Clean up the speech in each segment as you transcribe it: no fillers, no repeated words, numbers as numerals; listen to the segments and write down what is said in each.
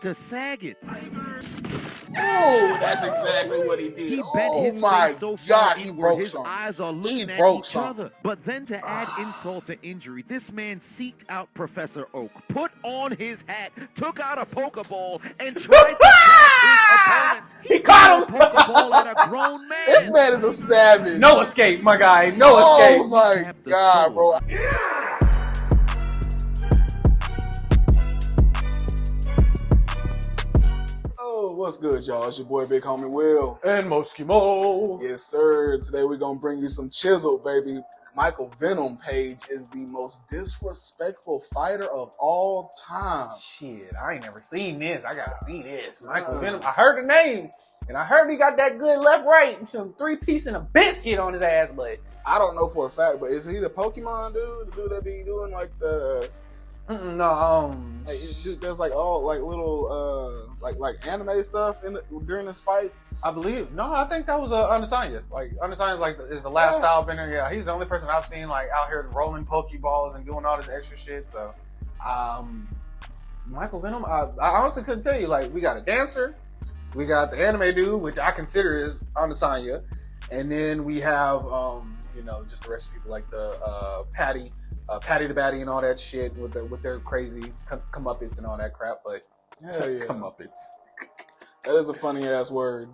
to sag it. Oh, that's exactly what he did. He bent his face so far inward, his eyes are looking at each other. But then to add insult to injury, this man seeked out Professor Oak, put on his hat, took out a Pokeball, and tried to catch his opponent. He caught him! Pokeball at a grown man. This man is a savage. No escape, my guy. No escape. Oh my God, bro. Oh, what's good, y'all? It's your boy Big Homie Will. And Moskimo. Yes, sir. Today we're going to bring you some chisel, baby. Michael Venom Page is the most disrespectful fighter of all time. Shit, I ain't never seen this. I gotta see this. Michael Venom. I heard the name, and I heard he got that good left-right, some 3-piece and a biscuit on his ass, but I don't know for a fact, but is he the Pokemon dude? The dude that be doing like the... there's like all like little like anime stuff during his fights. I believe I think that was Adesanya. Like Adesanya is the last style bender. Yeah, he's the only person I've seen like out here rolling Pokeballs and doing all this extra shit. So, Michael Venom, I honestly couldn't tell you. Like we got a dancer, we got the anime dude, which I consider is Adesanya, and then we have just the rest of the people like the Patty the Batty and all that shit with their crazy comeuppance and all that crap, but comeuppance. That is a funny ass word.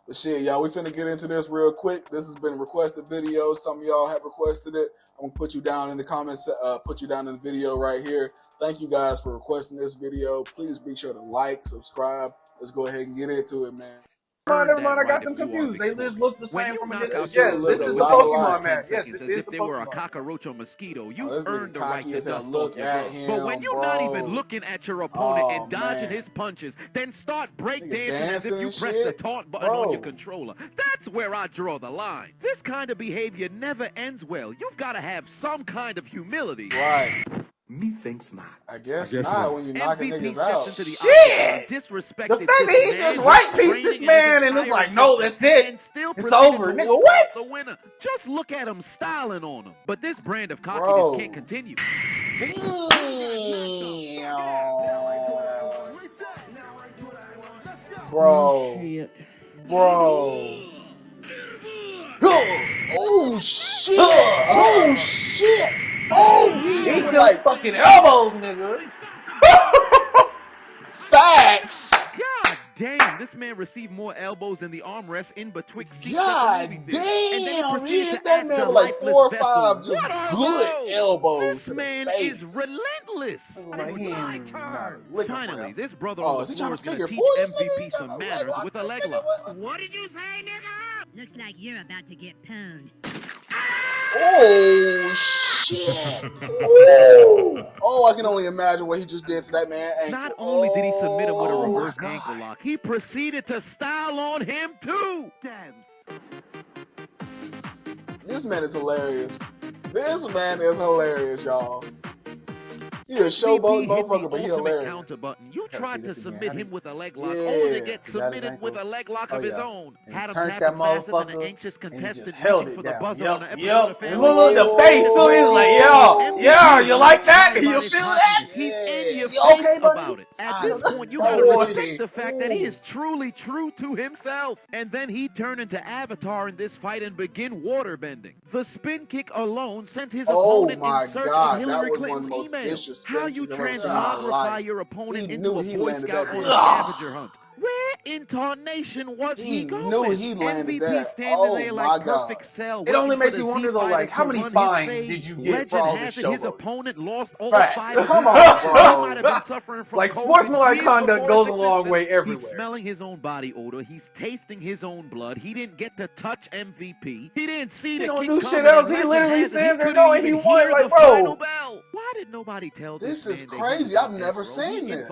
But shit, y'all, we finna get into this real quick. This has been a requested video. Some of y'all have requested it. I'm gonna put you down in the comments, put you down in the video right here. Thank you guys for requesting this video. Please be sure to like, subscribe. Let's go ahead and get into it, man. Never mind, I got them confused. They just look the same from a distance. Yes, this is the Pokemon man. Yes, this is the Pokemon. If they were a cockroach or mosquito, you earned the right to dust off your glove. But when you're not even looking at your opponent and dodging his punches, then start breakdancing as if you pressed the taunt button on your controller. That's where I draw the line. This kind of behavior never ends well. You've got to have some kind of humility. Right. Methinks not. I guess not when you're knocking niggas out. Shit! The fact that he just right-pieced this man and it's like, no, that's it. It's over. Nigga, what? The winner. Just look at him styling on him. But this brand of cockiness can't continue. Damn. Bro. Oh, shit. Oh, shit. Oh, he like fucking elbows, nigga. Facts. God damn, this man received more elbows than the armrest in betwixt seats. God damn, and then he proceeded to that ask man the like 4 or 5 vessel, just good elbows. This man is relentless. Finally, this brother on the floor is going to teach MVP some manners with a leg lock. What did you say, nigga? Looks like you're about to get pwned. Oh, shit. Ooh. Oh, I can only imagine what he just did to that man. Not only did he submit him with a reverse ankle lock, he proceeded to style on him too. Dance. This man is hilarious. This man is hilarious, y'all. He a showboat motherfucker, but he hilarious. Counter button. You tried to submit him with a leg lock, only to get submitted with a leg lock of his own. Had him tapping faster than an anxious contestant reaching for the buzzer on the episode of Family. Look at the face, too. He's like, yo, you like that? You feel that? He's in your face about it. At this point, you gotta respect the fact that he is truly true to himself. And then he turned into Avatar in this fight and begin waterbending. The spin kick alone sent his opponent in search of Hillary Clinton's emails. How you transmogrify your opponent into a Boy Scout or a scavenger hunt. Where in tarnation was he going? Knew he landed MVP that. standing there like perfect cell. It only makes you wonder though, like how many fines did you get for all this show? His opponent lost all 5 of Come on, bro. He might have been suffering from like sportsmanlike conduct goes a long way everywhere. He's smelling his own body odor. He's tasting his own blood. He didn't get to touch MVP. He didn't see the kick coming. He don't do shit else. He literally stands there knowing he won. Like, bro. Why did nobody tell this is crazy. I've never seen this.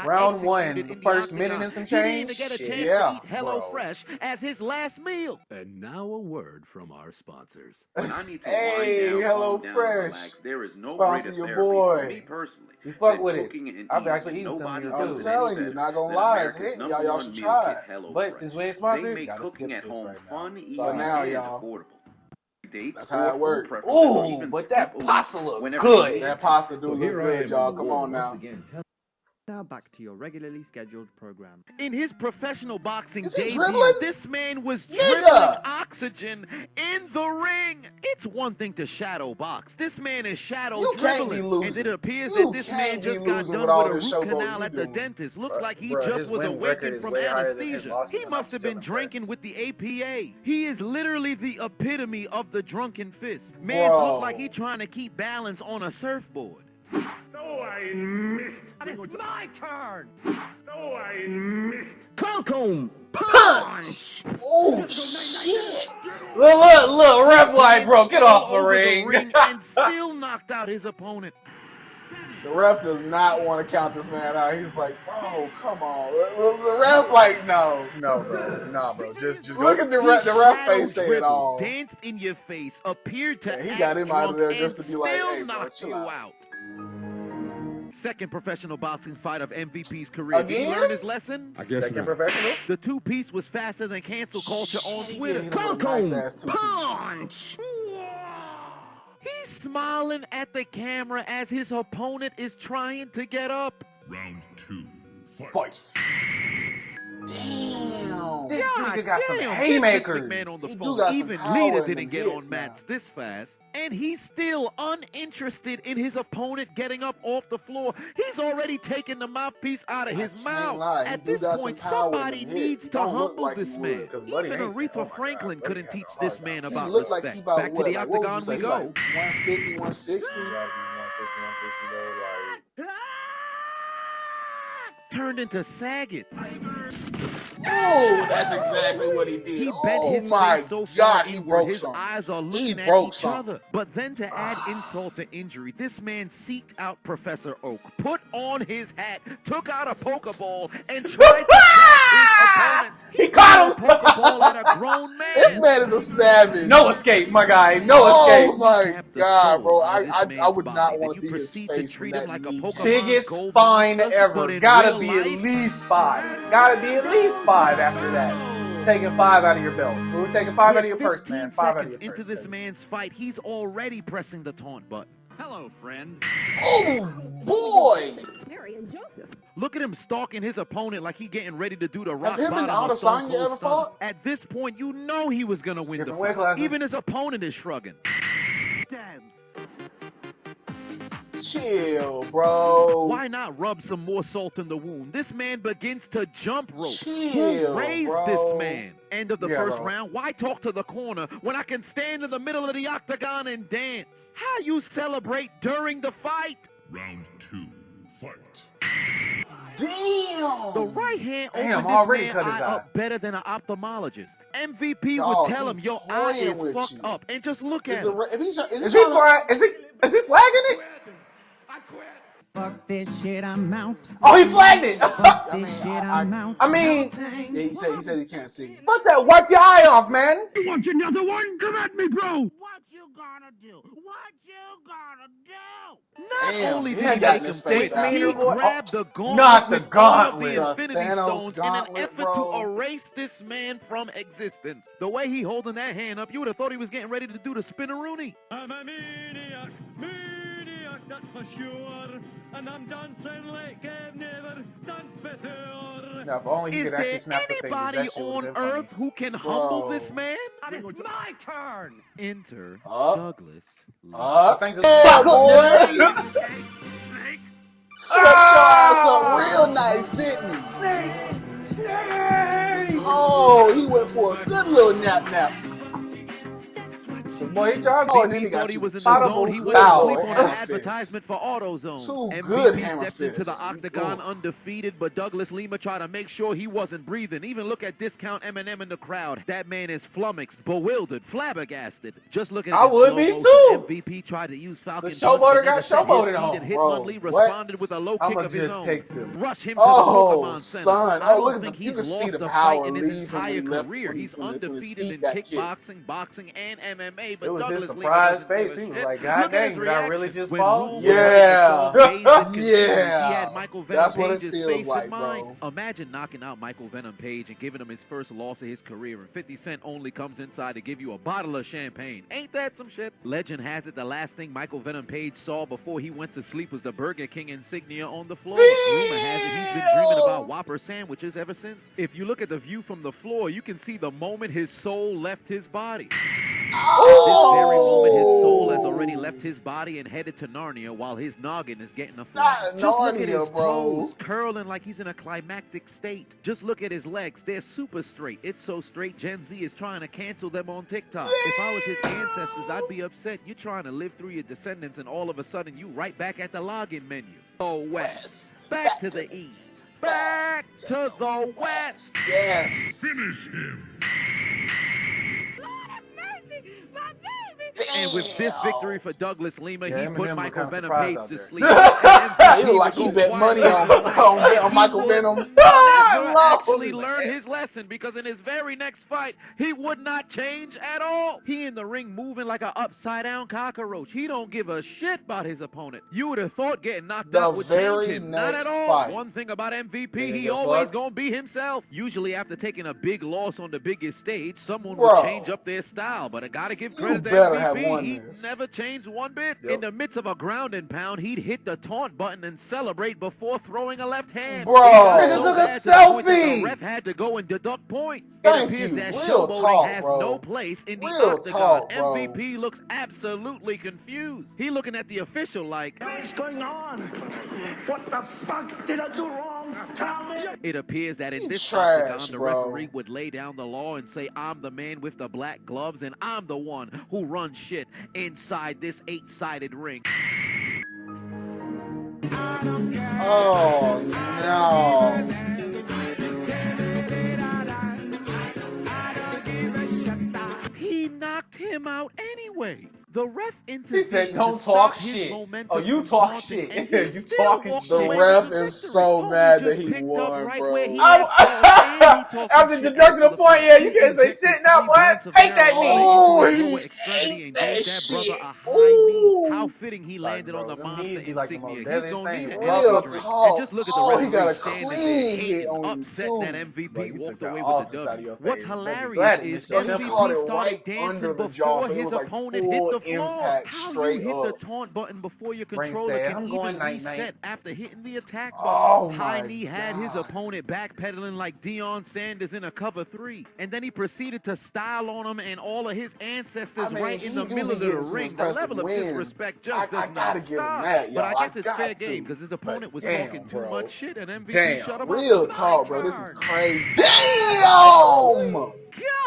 Round 1, the first minute and some change. Get a chance to eat HelloFresh as his last meal. And now a word from our sponsors. When I need to hey, wind down, HelloFresh. There is no sponsor greater your therapy boy. for me personally. You fuck with it. I've actually eaten some of your food. I'm telling you, not gonna lie, it's hit. Y'all should try it. But since we ain't sponsored, they make cooking at home fun, easy, so now, and y'all, affordable. That's how it works. Ooh, but that pasta look good. That pasta do look good, y'all. Come on now. Now back to your regularly scheduled program. In his professional boxing Is he debut, dribbling? this man was Nigga! dribbling oxygen in the ring. It's one thing to shadow box. This man is shadow You can't be dribbling. And losing. it appears You that this can't man be just got losing done with all with a this root showboat canal you at the doing. dentist. Looks like he Bruh, just his was win record awakened is from way higher than his anesthesia. losses, He and must I'm have still been impressed. drinking with the APA. He is literally the epitome of the drunken fist. Man's Bro. look like he trying to keep balance on a surfboard. So I missed. It's my turn! So I missed. Falcon punch! Oh shit! Look, ref line, bro, get off the Over ring. and still knocked out his opponent. The ref does not want to count this man out. He's like, bro, come on. The ref like, no. No, bro, nah, bro, just Look go. at the He ref shadow face saying it dribbled, all. danced in your face, appeared to Yeah, he act got him out of drunk, there and just to be like, still hey, bro, knocked chill you out. out. Second professional boxing fight of MVP's career. Did he Again? learn his lesson? Second professional. The two-piece was faster than cancel culture on Shit, Twitter. he hit him with a nice ass two-piece. Punch! He's smiling at the camera as his opponent is trying to get up. Round 2. Fight. Damn. This nigga got some Damn, haymakers. McMahon on the He do phone. got some Even power Lita in didn't them get hits on now. mats this fast. And he's still uninterested in his opponent getting up off the floor. He's already taken the mouthpiece out of his can't mouth. lie, he At do this got some point, power in somebody them hits. needs He to don't look humble like he this would. man. 'Cause Buddy Even Hanson- Aretha oh my God, Franklin Buddy couldn't had a teach hard this time. man He about looked like respect. he about Back to what? the Like, what would octagon you say? we He go. like 150, 160? You gotta be 150, 160 though, like. Turned into Saget. Oh, that's exactly what he did. He oh bent his my face so God, far he inward, broke his something. eyes are He looking at broke each something. other. But then to add insult to injury, this man seeked out Professor Oak, put on his hat, took out a Pokeball, and tried to catch his opponent. He caught him. threw a Pokeball at a grown man. This man is a savage. No escape, my guy. No Oh escape. my Tapped the God, soul bro. out of this I man's would body. not Then want you to be his proceed to face treat from him that like a knee. Pokemon Biggest Gold fine monster, ever. but in Gotta real be life, at least 5. Gotta be at least 5 after that. Taking 5 out of your belt. We're taking 5 out of your With purse, 15 man. 5 out of seconds your into purse. this 'cause- man's fight, he's already pressing the taunt button. Hello, friend. Oh boy. Mary and Joseph. Look at him stalking his opponent like he getting ready to do the rock him and bottom of Stone Adesanya Cold ever Stunner. fought? At this point, you know he was gonna win the Different weight fight. classes. Even his opponent is shrugging. Dance. Chill, bro. Why not rub some more salt in the wound? This man begins to jump rope. Chill, Who raised bro. this man? End of the Yeah, first bro. round. Why talk to the corner when I can stand in the middle of the octagon and dance? How you celebrate during the fight? Round 2. Fight. Damn. The right hand Damn, opened this already man cut his eye eye. up better than an ophthalmologist. MVP Dog, would tell him, he your eye toying is with fucked you. up. And just look Is at the him. re- if he's, Is he flagging it? Fuck this shit, I'm out. Oh, he flagged it. Fuck I mean, this shit, I- I'm out. I mean, yeah, he said he can't see. fuck that. Wipe your eye off, man. You want another one? Come at me, bro. What you gonna do? What you gonna do? Not Damn, only he did he got make his him face quit, out. he Meter boy. grabbed the gauntlet Not the with all of gauntlet. the The Infinity Thanos Stones in an gauntlet, effort bro. to erase this man from existence. The way he holding that hand up, you would have thought he was getting ready to do the spinneroonie. I'm a maniac, that's for sure. And I'm dancing like I've never danced before. Now, if only he Is could actually there snap the fingers, anybody that shit on would've been earth funny. who can humble Bro. this man? It's my turn. Enter Up. Douglas. I think this Yeah, boy. Swept your ass up real nice, didn't he? Oh, he went for a good little nap. Boy, he tried Oh, to and then He he got thought he you. was in the Audible zone. He went foul. to sleep on an Hammer fist. advertisement for AutoZone. Two good MVP hammer stepped into the fists. octagon Ooh. undefeated, but Douglas Lima tried to make sure he wasn't breathing. Even look at Discount Eminem in the crowd. That man is flummoxed, bewildered, flabbergasted. Just look at it I in would slow be motion. too. MVP tried to use Falcon The Punch, showboater but got never set his showboated feet on. and Hitmonlee Bro, responded what? with a low I'ma kick of his just own. take them. Rush him to Oh, the Pokemon Center. son. I Oh, don't look at think the- you he's can see lost the a power fight in his leave from when entire he left- career. when he- He's when his undefeated feet in got kicked. kickboxing, boxing, and MMA. Hey, but It was Douglas his Lima surprise doesn't give face. a He was shit. like, God Look at his dang, did I really reaction just when fall? Rule Yeah. was made the confused. Yeah. He had Michael Venom That's what it Page's feels face like, in mind. bro. Imagine knocking out Michael Venom Page and giving him his first loss of his career, and 50 Cent only comes inside to give you a bottle of champagne. Ain't that some shit? Legend has it the last thing Michael Venom Page saw before he went to sleep was the Burger King insignia on the floor. Rumor has it he's been dreaming about Whopper sandwiches ever since. If you look at the view from the floor, you can see the moment his soul left his body. This very moment, his soul has already left his body and headed to Narnia while his noggin is getting a fling. Not Just look at Narnia, his bro. toes curling like he's in a climactic state. Just look at his legs. They're super straight. It's so straight, Gen Z is trying to cancel them on TikTok. If I was his ancestors, I'd be upset. You're trying to live through your descendants and all of a sudden you right back at the login menu. Oh, west. Back to the east. Back to the west. Yes. Finish him. Lord have mercy, my baby. And with this victory for Douglas Lima, Yeah, he Eminem put was Michael kinda Venom surprised Page out to there. sleep. And He look like he would bet go money wild. on Michael He Venom. would I never love actually it. learn his lesson because in his very next fight, he would not change at all. He in the ring moving like an upside down cockroach. He don't give a shit about his opponent. You would have thought getting knocked The out would very change him. Not next at all. fight. One thing about MVP, Didn't he give a always fuck. gonna be himself. Usually after taking a big loss on the biggest stage, someone Bro. would change up their style. But I gotta give credit to better have MVP. won He this. never changed one bit. Yep. In the midst of a ground and pound, he'd hit the taunt button and celebrate before throwing a left hand. Bro. It got Nigga so took a bad to the point that selfie. The ref had to go and deduct points. Thank It appears you. that Real showboating talk, has bro. no place in the Real octagon. talk, bro. MVP looks absolutely confused. He looking at the official like, What's going on? What the fuck did I do wrong? Tell me. it appears that in this trash, octagon, the bro. referee would lay down the law and say, I'm the man with the black gloves and I'm the one who runs shit inside this 8-sided ring. Oh no. He knocked him out anyway. The ref intervened. He said, to "Don't stop talk his shit." momentum Oh, you from talk taunting, shit. and he You still talking walked shit. The away ref with the is victory. so Homie mad just that he picked up won, right bro. where he left off, and he talking After shit deducting after the point, fight. yeah, you can't say Injected shit now, 3 boy. pints of Take that marijuana knee. Oh, into his he lower extremity ate and that gave that brother shit. a high knee. Ooh. How fitting he landed bro, on the them monster knees be like the most insignia. He's deadliest gonna thing need in an the world. Real energy drink. talk. And just look at the Oh, he referee got a standing clean there hit hating, on you, upset too. that MVP Bro, you took walked the away with office the out of your W. What's face. You better be hilarious glad it is missed your And he temple. caught MVP it started right dancing under the jaw, before so it his was like opponent full hit the floor. impact How you straight hit the up. taunt button before your Brain controller said, can "I'm even going night, reset night." after hitting the attack button? Oh High my knee had his God. opponent backpedaling like Deion Sanders in a cover 3. And then he proceeded to style on him and all of his ancestors I mean, right in he the do middle be of the getting some ring. The impressive level of wins. disrespect just I does gotta not give him stop. that, But y'all. I guess I it's got fair to. game because his opponent was Damn, talking too bro. much shit and MVP Damn. shut him Real up. talk, bro. This is Turn. crazy. Damn!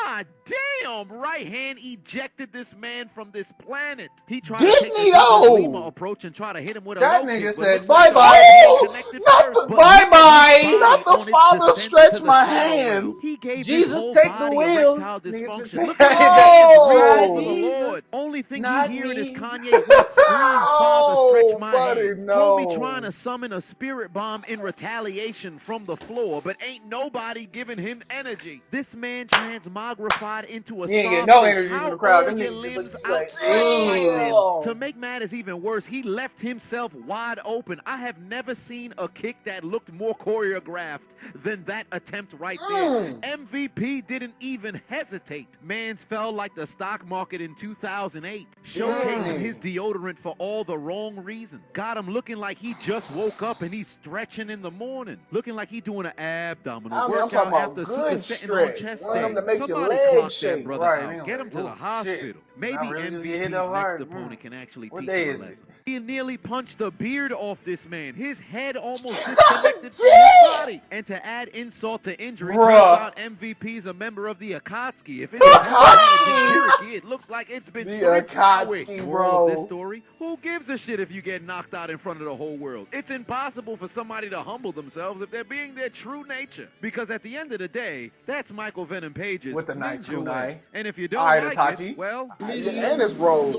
God damn! Right hand ejected this man from this planet. He tried Didn't to take he, the Douglas though? Lima approach and try to hit him with a That low nigga kick, but said, looks like the "Bye-bye." right hand Oh, connected not first, the- but Bye-bye. his body Not the on its father descent stretch to the my shadow hands. realm. He gave Jesus, his whole take the body wheel. erectile Nigga just dysfunction. said, Look at his "Oh, hands reaching for the Jesus, Lord. Only thing not he hearing is me. Kanye West scream, "Father, stretch Oh, my buddy, hands." no. Homie trying to summon a spirit bomb in retaliation from the floor, but ain't nobody giving him energy. This man transmogrified into a He ain't starfish. getting no energy How from the crowd. are Them your niggas just limbs look like, outside like this? "Damn." To make matters even worse, he left himself wide open. I have never seen a kick that looked more choreographed than that attempt right there. MVP didn't even hesitate. Mans fell like the stock market in 2008, showcasing his deodorant for all the wrong reasons. Got him looking like he just woke up and he's stretching in the morning, looking like he doing an abdominal I mean, I'm workout talking about after good supersetting on stretch. chest One of them day. to make your Somebody legs clock that shake. brother Right, out. nigga, Get him to the oh, shit. hospital. Maybe Not really just get hit MVP's that next hard. opponent can actually What teach day him a is it? lesson. He nearly punched the beard off this man. His head almost disconnected from his body. And to add insult to injury, Bruh. turns out MVP's a member of the Akatsuki. If it's a Cherokee, it looks like it's been The stripped Akatsuki, away. bro. Moral of this story, who gives a shit if you get knocked out in front of the whole world? It's impossible for somebody to humble themselves if they're being their true nature. Because at the end of the day, that's Michael Venom Page's With the nice ninja way. kunai. And if you don't Alright, like Itachi. it, well, And it's rolled.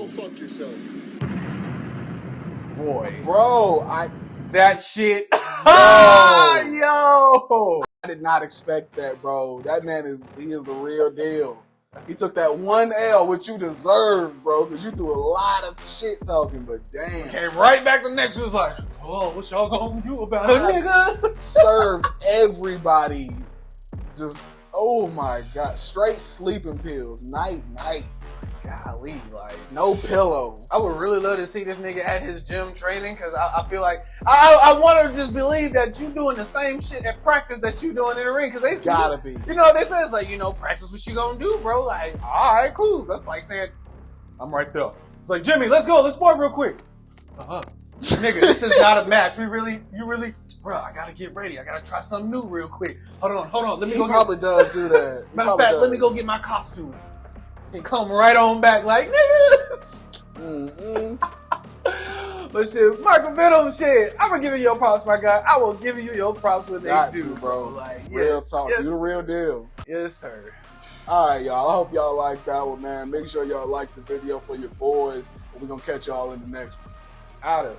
Boy, Bro, that shit. Yo. Yo. I did not expect that, bro. That man he is the real deal. He took that one L, which you deserved, bro, because you do a lot of shit talking, but damn. Came right back the next was like, oh, what y'all gonna do about it, nigga? Served everybody. Just, oh my God. Straight sleeping pills. Night. Golly, like No pillow. I would really love to see this nigga at his gym training because I feel like I want to just believe that you doing the same shit at practice that you doing in the ring because they Gotta be. You know they say it's like practice what you gonna do, bro. Like all right, cool. That's like saying I'm right there. It's like Jimmy, let's go, let's spar real quick. Nigga, this is not a match. You really, bro. I gotta get ready. I gotta try something new real quick. Hold on. Let me He go. probably does do that. He Matter of probably fact, does. let me go get my costume and come right on back like nigga. But shit, Michael Venom, shit, I'm gonna give you your props, my guy. I will give you your props when Got they do, to, bro. Like, Real talk. You the real deal. Yes, sir. All right, y'all. I hope y'all like that one, man. Make sure y'all like the video for your boys. We're going to catch y'all in the next one. Out of